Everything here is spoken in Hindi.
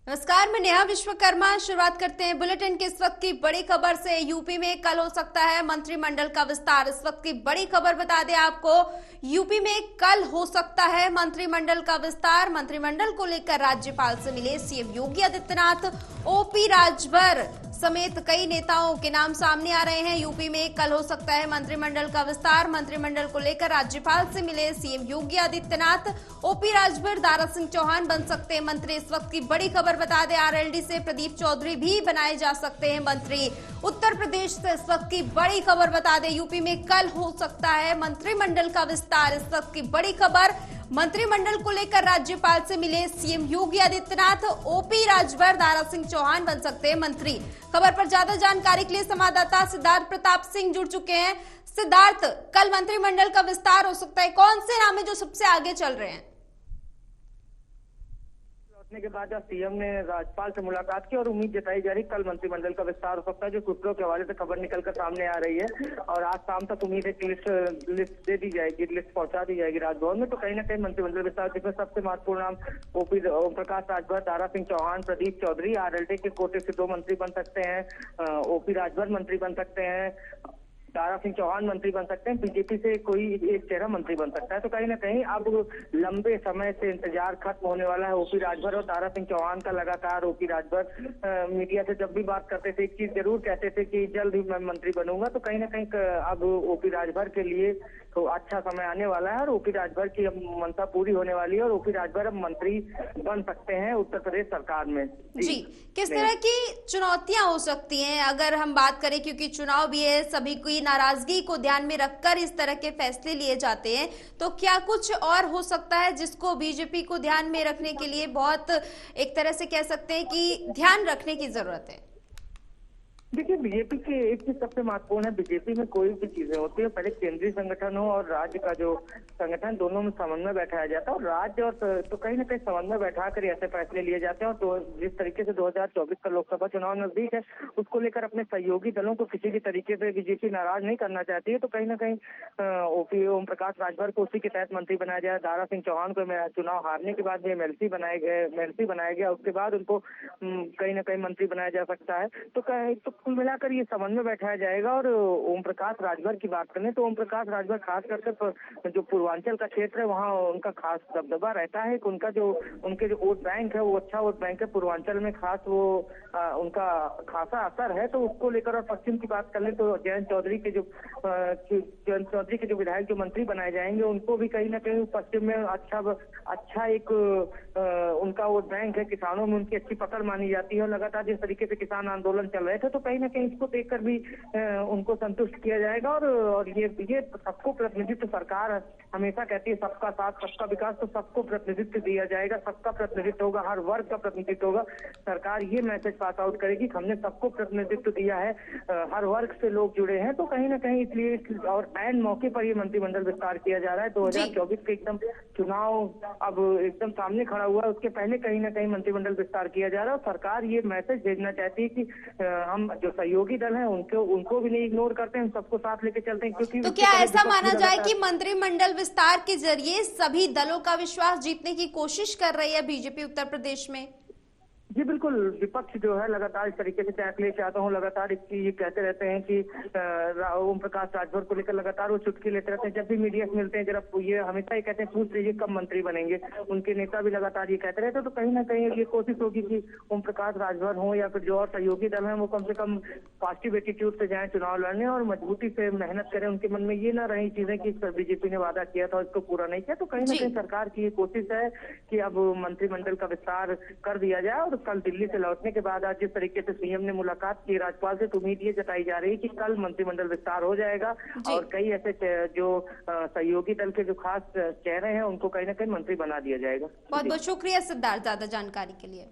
नमस्कार, मैं नेहा विश्वकर्मा। शुरुआत करते हैं बुलेटिन की इस वक्त की बड़ी खबर से। यूपी में कल हो सकता है मंत्रिमंडल का विस्तार। इस वक्त की बड़ी खबर बता दें आपको, यूपी में कल हो सकता है मंत्रिमंडल का विस्तार। मंत्रिमंडल को लेकर राज्यपाल से मिले सीएम योगी आदित्यनाथ। ओपी राजभर समेत कई नेताओं के नाम सामने आ रहे हैं। यूपी में कल हो सकता है मंत्रिमंडल का विस्तार। मंत्रिमंडल को लेकर राज्यपाल से मिले सीएम योगी आदित्यनाथ। ओपी राजभर, दारा सिंह चौहान बन सकते हैं मंत्री। इस वक्त की बड़ी खबर बता दें, आरएलडी से प्रदीप चौधरी भी बनाए जा सकते हैं मंत्री। उत्तर प्रदेश से इस वक्त की बड़ी खबर बता दें, यूपी में कल हो सकता है मंत्रिमंडल का विस्तार। इस वक्त की बड़ी खबर, मंत्रिमंडल को लेकर राज्यपाल से मिले सीएम योगी आदित्यनाथ। ओपी राजभर, दारा सिंह चौहान बन सकते हैं मंत्री। खबर पर ज्यादा जानकारी के लिए संवाददाता सिद्धार्थ प्रताप सिंह जुड़ चुके हैं। सिद्धार्थ, कल मंत्रिमंडल का विस्तार हो सकता है, कौन से नाम है जो सबसे आगे चल रहे हैं? के बाद सीएम ने राज्यपाल से मुलाकात की और उम्मीद जताई जा रही कल मंत्रिमंडल का विस्तार हो सकता है, जो सूत्रों के हवाले से खबर निकलकर सामने आ रही है। और आज शाम तक उम्मीद है कि लिस्ट दे दी जाएगी, लिस्ट पहुंचा दी जाएगी राजभवन में। तो कहीं ना कहीं मंत्रिमंडल विस्तार, जिसमें सबसे महत्वपूर्ण नाम ओम प्रकाश राजभर, दारा सिंह चौहान, प्रदीप चौधरी, आरएलडी के कोटे से 2 मंत्री बन सकते हैं। ओपी राजभर मंत्री बन सकते हैं, दारा सिंह चौहान मंत्री बन सकते हैं, बीजेपी से कोई एक चेहरा मंत्री बन सकता है। तो कहीं ना कहीं अब लंबे समय से इंतजार खत्म होने वाला है। ओपी राजभर और दारा सिंह चौहान का लगातार। ओपी राजभर मीडिया से जब भी बात करते थे एक चीज जरूर कहते थे कि जल्द ही मैं मंत्री बनूंगा। तो कहीं ना कहीं अब ओपी राजभर के लिए तो अच्छा समय आने वाला है और ओपी राजभर की अब मंशा पूरी होने वाली है और ओपी राजभर अब मंत्री बन सकते हैं उत्तर प्रदेश सरकार में। जी, किस तरह की चुनौतियां हो सकती हैं अगर हम बात करें, क्योंकि चुनाव भी है, सभी की नाराजगी को ध्यान में रखकर इस तरह के फैसले लिए जाते हैं। तो क्या कुछ और हो सकता है जिसको बीजेपी को ध्यान में रखने के लिए बहुत एक तरह से कह सकते हैं कि ध्यान रखने की जरूरत है? देखिए, बीजेपी के एक चीज सबसे महत्वपूर्ण है, बीजेपी में कोई भी चीजें होती है पहले केंद्रीय संगठन हो और राज्य का जो संगठन, दोनों में समन्वय बैठाया जाता है। और राज्य और तो कहीं ना कहीं समन्वय बैठाकर ऐसे फैसले लिए जाते हैं। और तो जिस तरीके से 2024 का लोकसभा चुनाव नजदीक है, उसको लेकर अपने सहयोगी दलों को किसी भी तरीके से बीजेपी नाराज नहीं करना चाहती है। तो कहीं ना कहीं ओम प्रकाश राजभर को उसी के तहत मंत्री बनाया जाए। दारा सिंह चौहान को चुनाव हारने के बाद एमएलसी बनाया गया, उसके बाद उनको कहीं ना कहीं मंत्री बनाया जा सकता है। तो कुल मिलाकर ये समन्वय बैठाया जाएगा। और ओम प्रकाश राजभर की बात करें तो ओम प्रकाश राजभर खास करके जो पूर्वांचल का क्षेत्र है वहाँ उनका खास दबदबा रहता है। उनका जो उनके जो वोट बैंक है वो अच्छा वोट बैंक है पूर्वांचल में, खास वो उनका खासा असर है। तो उसको लेकर और पश्चिम की बात कर ले तो जयंत चौधरी के जो विधायक जो मंत्री बनाए जाएंगे, उनको भी कहीं ना कहीं पश्चिम में अच्छा एक उनका वोट बैंक है। किसानों में उनकी अच्छी पकड़ मानी जाती है और लगातार जिस तरीके से किसान आंदोलन चल रहे थे, तो कहीं ना कहीं इसको देखकर भी उनको संतुष्ट किया जाएगा। और ये सबको प्रतिनिधित्व, सरकार हमेशा कहती है सबका साथ सबका विकास, तो सबको प्रतिनिधित्व दिया जाएगा, सबका प्रतिनिधित्व होगा, हर वर्ग का प्रतिनिधित्व होगा। सरकार ये मैसेज पास आउट करेगी कि हमने सबको प्रतिनिधित्व दिया है, हर वर्ग से लोग जुड़े हैं। तो कहीं ना कहीं इसलिए और ऐन मौके पर ये मंत्रिमंडल विस्तार किया जा रहा है। 2024 के एकदम चुनाव अब एकदम सामने खड़ा हुआ है, उसके पहले कहीं ना कहीं मंत्रिमंडल विस्तार किया जा रहा है। और सरकार ये मैसेज भेजना चाहती है कि हम जो सहयोगी दल हैं उनको भी नहीं इग्नोर करते हैं, हम सबको साथ लेके चलते हैं। क्योंकि तो क्या ऐसा माना जाए कि मंत्रिमंडल विस्तार के जरिए सभी दलों का विश्वास जीतने की कोशिश कर रही है बीजेपी उत्तर प्रदेश में? जी बिल्कुल, विपक्ष जो है लगातार इस तरीके से चाहे अखिलेश यादव हूँ, लगातार इसकी ये कहते रहते हैं कि ओम प्रकाश राजभर को लेकर लगातार वो चुटकी लेते रहते हैं। जब भी मीडिया से मिलते हैं जरा ये हमेशा ये कहते हैं पूछ लीजिए कब मंत्री बनेंगे। उनके नेता भी लगातार ये कहते रहते हैं। तो कहीं ना कहीं ये कोशिश होगी कि ओम प्रकाश राजभर हो या फिर जो और सहयोगी दल है वो कम से कम पॉजिटिव एटीट्यूड से जाए चुनाव लड़ने और मजबूती से मेहनत करें। उनके मन में ये ना रही चीजें कि बीजेपी ने वादा किया था उसको पूरा नहीं किया। तो कहीं ना कहीं सरकार की ये कोशिश है कि अब मंत्रिमंडल का विस्तार कर दिया जाए। और कल दिल्ली से लौटने के बाद आज जिस तरीके से सीएम ने मुलाकात की राज्यपाल से, तो उम्मीद ये जताई जा रही है कि कल मंत्रिमंडल विस्तार हो जाएगा और कई ऐसे जो सहयोगी दल के जो खास चेहरे हैं उनको कहीं ना कहीं मंत्री बना दिया जाएगा। बहुत बहुत शुक्रिया सिद्धार्थ, ज्यादा जानकारी के लिए।